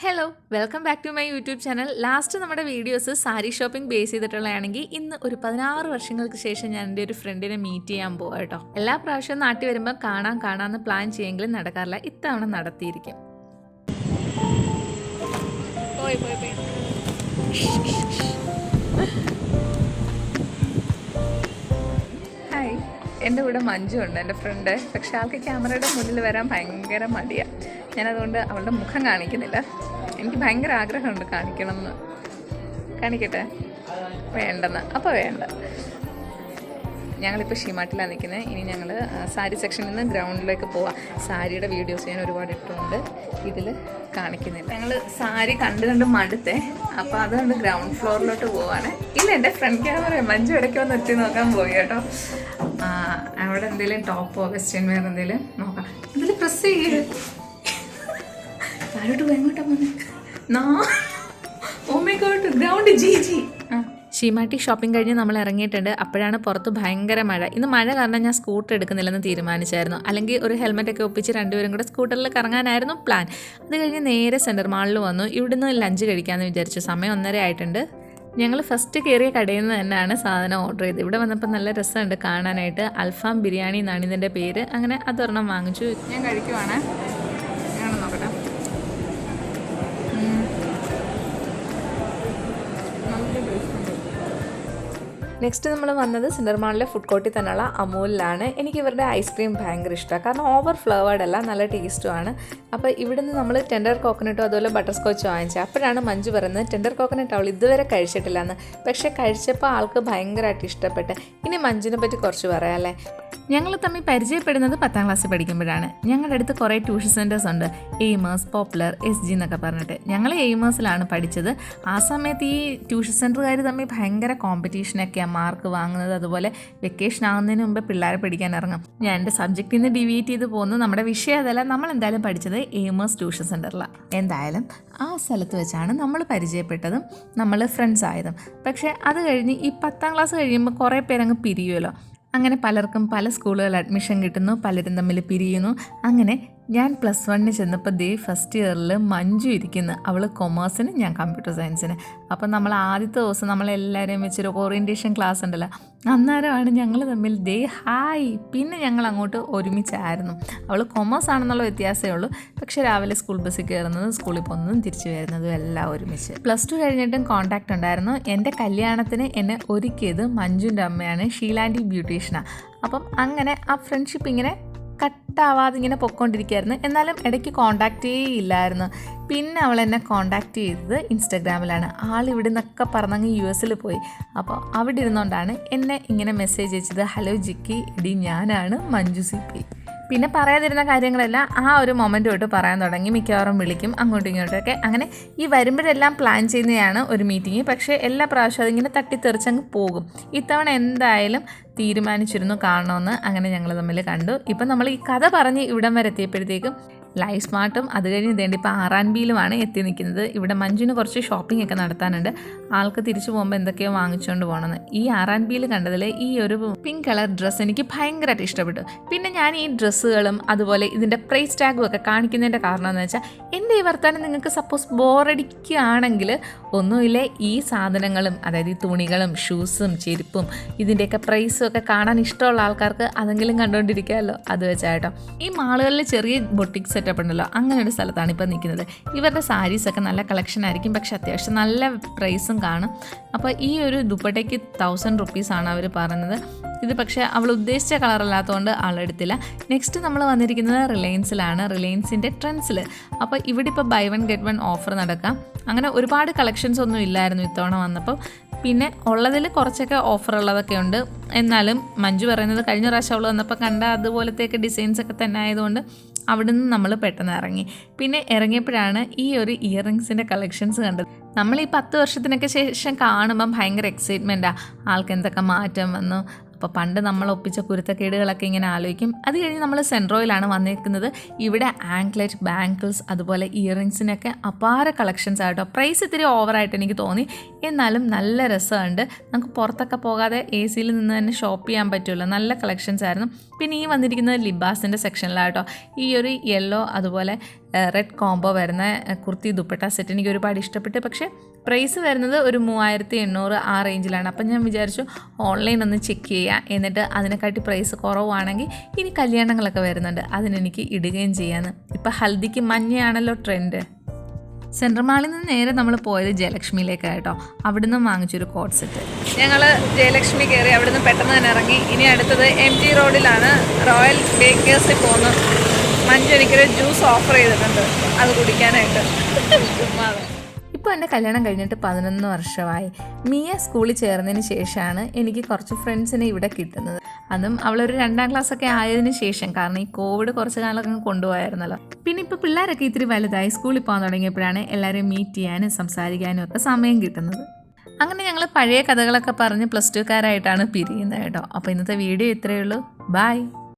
Hello welcome back to my YouTube channel. Last നമ്മുടെ videos sari shopping base ചെയ്തിട്ടുള്ളതാണെങ്കിൽ ഇന്ന് ഒരു 16 വർഷങ്ങൾക്ക് ശേഷം ഞാൻ എൻ്റെ ഒരു ഫ്രണ്ടിനെ മീറ്റ് ചെയ്യാൻ പോകാം കേട്ടോ. എല്ലാ പ്രാവശ്യവും നാട്ടിൽ വരുമ്പോൾ കാണാമെന്ന് പ്ലാൻ ചെയ്യുമെങ്കിലും നടക്കാറില്ല. ഇത്തവണ നടത്തിയിരിക്കും. ഹായ്, എൻ്റെ കൂടെ മഞ്ജു ഉണ്ട്, എൻ്റെ ഫ്രണ്ട്. പക്ഷെ ആൾക്ക് ക്യാമറയുടെ മുന്നിൽ വരാൻ ഭയങ്കര മടിയാണ്. ഞാനതുകൊണ്ട് അവളുടെ മുഖം കാണിക്കുന്നില്ല. എനിക്ക് ഭയങ്കര ആഗ്രഹമുണ്ട് കാണിക്കണം എന്ന്. കാണിക്കട്ടെ? വേണ്ടെന്ന്. അപ്പോൾ വേണ്ട. ഞങ്ങളിപ്പോൾ ഷിമാട്ടിലാണ് നിൽക്കുന്നത്. ഇനി ഞങ്ങൾ സാരി സെക്ഷനിൽ നിന്ന് ഗ്രൗണ്ടിലേക്ക് പോവാം. സാരിയുടെ വീഡിയോസ് ഞാൻ ഒരുപാട് ഇട്ടുണ്ട്, ഇതിൽ കാണിക്കുന്നില്ല. ഞങ്ങൾ സാരി കണ്ട് മടുത്തേ. അപ്പോൾ അതുകൊണ്ട് ഗ്രൗണ്ട് ഫ്ലോറിലോട്ട് പോവാണ്. ഇല്ല, എൻ്റെ ഫ്രണ്ട് ക്യാമറ മഞ്ജു ഇടയ്ക്ക് വന്ന് എത്തി നോക്കാൻ പോയി കേട്ടോ. അവിടെ എന്തെങ്കിലും ടോപ്പോ വെസ്റ്റേൺ വെയർ എന്തെങ്കിലും നോക്കാം. ഇതിൽ പ്രസ് ചെയ്യേ. ആരോട്ട് എങ്ങോട്ടാ പോന്നെ? ഓ മൈ ഗോഡ്, ഗ്രൗണ്ട് ജി. ഷീമാട്ടി ഷോപ്പിംഗ് കഴിഞ്ഞ് നമ്മൾ ഇറങ്ങിയിട്ടുണ്ട്. അപ്പോഴാണ് പുറത്ത് ഭയങ്കര മഴ. ഇന്ന് മഴ കാരണം ഞാൻ സ്കൂട്ടർ എടുക്കുന്നില്ലെന്ന് തീരുമാനിച്ചായിരുന്നു. അല്ലെങ്കിൽ ഒരു ഹെൽമെറ്റൊക്കെ ഒപ്പിച്ച് രണ്ടുപേരും കൂടെ സ്കൂട്ടറിൽ കറങ്ങാനായിരുന്നു പ്ലാൻ. അത് കഴിഞ്ഞ് നേരെ സെൻറ്റർ മാളിൽ വന്നു. ഇവിടുന്ന് ലഞ്ച് കഴിക്കാമെന്ന് വിചാരിച്ചു. സമയം 1:30 ആയിട്ടുണ്ട്. ഞങ്ങൾ ഫസ്റ്റ് കയറിയ കടയിൽ നിന്ന് തന്നെയാണ് സാധനം ഓർഡർ ചെയ്തത്. ഇവിടെ വന്നപ്പോൾ നല്ല രസമുണ്ട് കാണാനായിട്ട്. അൽഫാം ബിരിയാണി എന്നാണ് ഇതിൻ്റെ പേര്. അങ്ങനെ അതൊരെണ്ണം വാങ്ങിച്ചു. ഞാൻ കഴിക്കുവാണ്. ഞാനൊന്ന് നോക്കട്ടെ. നെക്സ്റ്റ് നമ്മൾ വന്നത് സെൻറ്റർ മാളിലെ ഫുഡ് കോർട്ടിൽ തന്നെയുള്ള അമൂലിലാണ്. എനിക്ക് ഇവരുടെ ഐസ്ക്രീം ഭയങ്കര ഇഷ്ടമാണ്. കാരണം ഓവർ ഫ്ലേവേർഡ് അല്ല, നല്ല ടേസ്റ്റുമാണ്. അപ്പോൾ ഇവിടുന്ന് നമ്മൾ ടെൻഡർ കോക്കനട്ടും അതുപോലെ ബട്ടർ സ്കോച്ച് വാങ്ങിച്ചത്. അപ്പോഴാണ് മഞ്ജു പറയുന്നത് ടെൻഡർ കോക്കനട്ട് അവൾ ഇതുവരെ കഴിച്ചിട്ടില്ല എന്ന്. പക്ഷേ കഴിച്ചപ്പോൾ ആൾക്ക് ഭയങ്കരമായിട്ട് ഇഷ്ടപ്പെട്ട്. ഇനി മഞ്ജുവിനെ പറ്റി കുറച്ച് പറയാം അല്ലേ. ഞങ്ങൾ തമ്മിൽ പരിചയപ്പെടുന്നത് 10ാം ക്ലാസ്സിൽ പഠിക്കുമ്പോഴാണ്. ഞങ്ങളുടെ അടുത്ത് കുറേ ട്യൂഷൻ സെൻറ്റേഴ്സ് ഉണ്ട്. എയിമേഴ്സ്, പോപ്പുലർ, SG എന്നൊക്കെ പറഞ്ഞിട്ട്. ഞങ്ങൾ എയിമേഴ്സിലാണ് പഠിച്ചത്. ആ സമയത്ത് ഈ ട്യൂഷൻ സെൻറ്ററുകാർ തമ്മിൽ ഭയങ്കര കോമ്പറ്റീഷനൊക്കെയാണ്, മാർക്ക് വാങ്ങുന്നത്. അതുപോലെ വെക്കേഷൻ ആകുന്നതിന് മുമ്പ് പിള്ളേരെ പഠിക്കാൻ ഇറങ്ങും. ഞാൻ എൻ്റെ സബ്ജക്റ്റിൽ നിന്ന് ഡിവീറ്റ് ചെയ്ത് പോകുന്നു. നമ്മുടെ വിഷയം അതല്ല. നമ്മൾ എന്തായാലും പഠിച്ചത് എയിമേഴ്സ് ട്യൂഷൻ സെൻറ്ററിലാണ്. എന്തായാലും ആ സ്ഥലത്ത് വെച്ചാണ് നമ്മൾ പരിചയപ്പെട്ടതും നമ്മൾ ഫ്രണ്ട്സ് ആയതും. പക്ഷേ അത് കഴിഞ്ഞ് ഈ 10ാം ക്ലാസ് കഴിയുമ്പോൾ കുറേ പേരങ്ങ് പിരിയുമല്ലോ. അങ്ങനെ പലർക്കും പല സ്കൂളുകളിൽ അഡ്മിഷൻ കിട്ടുന്നു, പലരും തമ്മിൽ പിരിയുന്നു. അങ്ങനെ ഞാൻ +1 ചെന്നപ്പോൾ ഫസ്റ്റ് ഇയറിൽ മഞ്ജു ഇരിക്കുന്നു. അവൾ കൊമേഴ്സിന്, ഞാൻ കമ്പ്യൂട്ടർ സയൻസിന്. അപ്പം നമ്മൾ ആദ്യത്തെ ദിവസം നമ്മളെല്ലാവരെയും വെച്ചൊരു ഓറിയൻറ്റേഷൻ ക്ലാസ് ഉണ്ടല്ലോ, അന്നേരമാണ് ഞങ്ങൾ തമ്മിൽ ഹായ്. പിന്നെ ഞങ്ങൾ അങ്ങോട്ട് ഒരുമിച്ചായിരുന്നു. അവൾ കൊമേഴ്സ് ആണെന്നുള്ള വ്യത്യാസമേ ഉള്ളൂ. പക്ഷേ രാവിലെ സ്കൂൾ ബസ്സിൽ കയറുന്നതും സ്കൂളിൽ പോകുന്നതും തിരിച്ചു വരുന്നതും എല്ലാം ഒരുമിച്ച്. +2 കഴിഞ്ഞിട്ടും കോൺടാക്റ്റ് ഉണ്ടായിരുന്നു. എൻ്റെ കല്യാണത്തിന് എന്നെ ഒരുക്കിയത് മഞ്ജുവിൻ്റെ അമ്മയാണ്, ഷീലാൻഡി ബ്യൂട്ടീഷ്യനാണ്. അപ്പം അങ്ങനെ ആ ഫ്രണ്ട്ഷിപ്പ് ഇങ്ങനെ കട്ടാവാതെ ഇങ്ങനെ പൊയ്ക്കൊണ്ടിരിക്കുകയായിരുന്നു. എന്നാലും ഇടയ്ക്ക് കോണ്ടാക്റ്റേ ഇല്ലായിരുന്നു. പിന്നെ അവൾ എന്നെ കോണ്ടാക്റ്റ് ചെയ്തത് ഇൻസ്റ്റാഗ്രാമിലാണ്. ആളിവിടെ നിന്നൊക്കെ പറഞ്ഞങ്ങ് US പോയി. അപ്പോൾ അവിടെ ഇരുന്നുകൊണ്ടാണ് എന്നെ ഇങ്ങനെ മെസ്സേജ് അയച്ചത്. ഹലോ ജിക്കി, ഇടി ഞാനാണ് മഞ്ജു CP. പിന്നെ പറയാതിരുന്ന കാര്യങ്ങളെല്ലാം ആ ഒരു മൊമെൻ്റ് തൊട്ട് പറയാൻ തുടങ്ങി. മിക്കവാറും വിളിക്കും അങ്ങോട്ടും ഇങ്ങോട്ടൊക്കെ. അങ്ങനെ ഈ വരുമ്പോഴെല്ലാം പ്ലാൻ ചെയ്യുന്നതാണ് ഒരു മീറ്റിംഗ്. പക്ഷേ എല്ലാ പ്രാവശ്യവും അതിങ്ങനെ തട്ടിത്തെറിച്ചങ്ങ് പോകും. ഇത്തവണ എന്തായാലും തീരുമാനിച്ചിരുന്നു കാണണമെന്ന്. അങ്ങനെ ഞങ്ങൾ തമ്മിൽ കണ്ടു. ഇപ്പം നമ്മൾ ഈ കഥ പറഞ്ഞ് ഇവിടം വരെ എത്തിയപ്പോഴത്തേക്കും ലൈഫ് സ്മാർട്ടും അത് കഴിഞ്ഞ് ഇതേണ്ടി ഇപ്പോൾ R&Bയിലുമാണ് എത്തി നിൽക്കുന്നത്. ഇവിടെ മഞ്ജുവിന് കുറച്ച് ഷോപ്പിംഗ് ഒക്കെ നടത്താനുണ്ട്. ആൾക്ക് തിരിച്ചു പോകുമ്പോൾ എന്തൊക്കെയോ വാങ്ങിച്ചുകൊണ്ട് പോകണമെന്ന്. ഈ R&Bയിൽ കണ്ടതിൽ ഈ ഒരു പിങ്ക് കളർ ഡ്രസ്സ് എനിക്ക് ഭയങ്കരമായിട്ട് ഇഷ്ടപ്പെട്ടു. പിന്നെ ഞാൻ ഈ ഡ്രസ്സുകളും അതുപോലെ ഇതിൻ്റെ പ്രൈസ് ടാഗും ഒക്കെ കാണിക്കുന്നതിൻ്റെ കാരണം എന്ന് വെച്ചാൽ എൻ്റെ ഈ വർത്താനം നിങ്ങൾക്ക് സപ്പോസ് ബോറടിക്കുകയാണെങ്കിൽ ഒന്നുമില്ല, ഈ സാധനങ്ങളും അതായത് ഈ തുണികളും ഷൂസും ചെരുപ്പും ഇതിൻ്റെയൊക്കെ പ്രൈസും ഒക്കെ കാണാൻ ഇഷ്ടമുള്ള ആൾക്കാർക്ക് അതെങ്കിലും കണ്ടുകൊണ്ടിരിക്കാമല്ലോ. അത് വെച്ചാട്ടോ. ഈ മാളുകളിൽ ചെറിയ ബൊട്ടിക് സെറ്റപ്പ് ഉണ്ടല്ലോ, അങ്ങനെ ഒരു സ്ഥലത്താണ് ഇപ്പോൾ നിൽക്കുന്നത്. ഇവരുടെ സാരീസൊക്കെ നല്ല കളക്ഷൻ ആയിരിക്കും, പക്ഷെ അത്യാവശ്യം നല്ല പ്രൈസും കാണും. അപ്പോൾ ഈ ഒരു ദുപ്പട്ടയ്ക്ക് 1000 റുപ്പീസാണ് അവർ പറയുന്നത്. ഇത് പക്ഷേ അവൾ ഉദ്ദേശിച്ച കളറല്ലാത്തതുകൊണ്ട് ആളെടുത്തില്ല. നെക്സ്റ്റ് നമ്മൾ വന്നിരിക്കുന്നത് റിലയൻസിലാണ്, റിലയൻസിൻ്റെ ട്രെൻഡ്സിൽ. അപ്പോൾ ഇവിടെ ഇപ്പോൾ buy one get one offer നടക്കാം. അങ്ങനെ ഒരുപാട് കളക്ഷൻസ് ഒന്നും ഇല്ലായിരുന്നു ഇത്തവണ വന്നപ്പോൾ. പിന്നെ ഉള്ളതിൽ കുറച്ചൊക്കെ ഓഫർ ഉള്ളതൊക്കെ ഉണ്ട്. എന്നാലും മഞ്ജു പറയുന്നത് കഴിഞ്ഞ പ്രാവശ്യം അവൾ വന്നപ്പോൾ കണ്ട അതുപോലത്തെയൊക്കെ ഡിസൈൻസൊക്കെ തന്നെ ആയതുകൊണ്ട് അവിടെ നിന്ന് നമ്മൾ പെട്ടെന്ന് ഇറങ്ങി. പിന്നെ ഇറങ്ങിയപ്പോഴാണ് ഈ ഒരു ഇയറിങ്സിൻ്റെ കളക്ഷൻസ് കണ്ടത്. നമ്മൾ ഈ 10 വർഷത്തിനൊക്കെ ശേഷം കാണുമ്പം ഭയങ്കര എക്സൈറ്റ്മെൻറ്റാണ്. ആൾക്ക് എന്തൊക്കെ മാറ്റം വന്നു. അപ്പോൾ പണ്ട് നമ്മൾ ഒപ്പിച്ച കുരുത്തക്കേടുകളൊക്കെ ഇങ്ങനെ ആലോചിക്കും. അത് കഴിഞ്ഞ് നമ്മൾ സെൻട്രോയിലാണ് വന്നിരിക്കുന്നത്. ഇവിടെ ആങ്ക്ലെറ്റ്, ബാങ്കിൾസ് അതുപോലെ ഇയറിങ്സിനൊക്കെ അപാര കളക്ഷൻസ് ആയിട്ടോ. പ്രൈസ് ഇത്തിരി ഓവറായിട്ട് എനിക്ക് തോന്നി, എന്നാലും നല്ല രസമുണ്ട്. നമുക്ക് പുറത്തൊക്കെ പോകാതെ AC നിന്ന് തന്നെ ഷോപ്പ് ചെയ്യാൻ പറ്റുമല്ലോ. നല്ല കളക്ഷൻസ് ആയിരുന്നു. പിന്നെ ഈ വന്നിരിക്കുന്നത് ലിബാസിൻ്റെ സെക്ഷനിലാട്ടോ. ഈ ഒരു യെല്ലോ അതുപോലെ റെഡ് കോംബോ വരുന്ന കുർത്തി ദുപ്പട്ട സെറ്റ് എനിക്ക് ഒരുപാട് ഇഷ്ടപ്പെട്ടു. പക്ഷേ പ്രൈസ് വരുന്നത് ഒരു 3800 ആ റേഞ്ചിലാണ്. അപ്പം ഞാൻ വിചാരിച്ചു ഓൺലൈൻ ഒന്ന് ചെക്ക് ചെയ്യുക, എന്നിട്ട് അതിനെക്കാട്ടി പ്രൈസ് കുറവാണെങ്കിൽ ഇനി കല്യാണങ്ങളൊക്കെ വരുന്നുണ്ട് അതിനെനിക്ക് ഇടുകയും ചെയ്യാമെന്ന്. ഇപ്പം ഹൽദിക്ക് മഞ്ഞയാണല്ലോ ട്രെൻഡ്. സെൻട്രൽ മാളിൽ നിന്ന് നേരെ നമ്മൾ പോയത് ജയലക്ഷ്മിയിലേക്കാണ് കേട്ടോ. അവിടുന്ന് വാങ്ങിച്ചൊരു കോട്ട് സെറ്റ്. ഞങ്ങൾ ജയലക്ഷ്മി കയറി അവിടുന്ന് പെട്ടെന്ന് തന്നെ ഇറങ്ങി. ഇനി അടുത്തത് MG റോഡിലാണ് റോയൽ ബേക്കേഴ്സിൽ പോകുന്നു. മഞ്ജു എനിക്കൊരു ജ്യൂസ് ഓഫർ ചെയ്തിട്ടുണ്ട് അത് കുടിക്കാനായിട്ട്. ഇപ്പോൾ എൻ്റെ കല്യാണം കഴിഞ്ഞിട്ട് 11 വർഷമായി. മിയ സ്കൂളിൽ ചേർന്നതിന് ശേഷമാണ് എനിക്ക് കുറച്ച് ഫ്രണ്ട്സിനെ ഇവിടെ കിട്ടുന്നത്. അതും അവളൊരു 2ാം ക്ലാസ്സൊക്കെ ആയതിനു ശേഷം, കാരണം ഈ കോവിഡ് കുറച്ച് കാലമൊക്കെ കൊണ്ടുപോയായിരുന്നല്ലോ. പിന്നെ ഇപ്പോൾ പിള്ളേരൊക്കെ ഇത്തിരി വലുതായി സ്കൂളിൽ പോകാൻ തുടങ്ങിയപ്പോഴാണ് എല്ലാവരെയും മീറ്റ് ചെയ്യാനും സംസാരിക്കാനും ഒക്കെ സമയം കിട്ടുന്നത്. അങ്ങനെ ഞങ്ങൾ പഴയ കഥകളൊക്കെ പറഞ്ഞ് +2കാരായിട്ടാണ് പിരിയുന്നത് കേട്ടോ. അപ്പോൾ ഇന്നത്തെ വീഡിയോ ഇത്രയേ ഉള്ളൂ. ബൈ.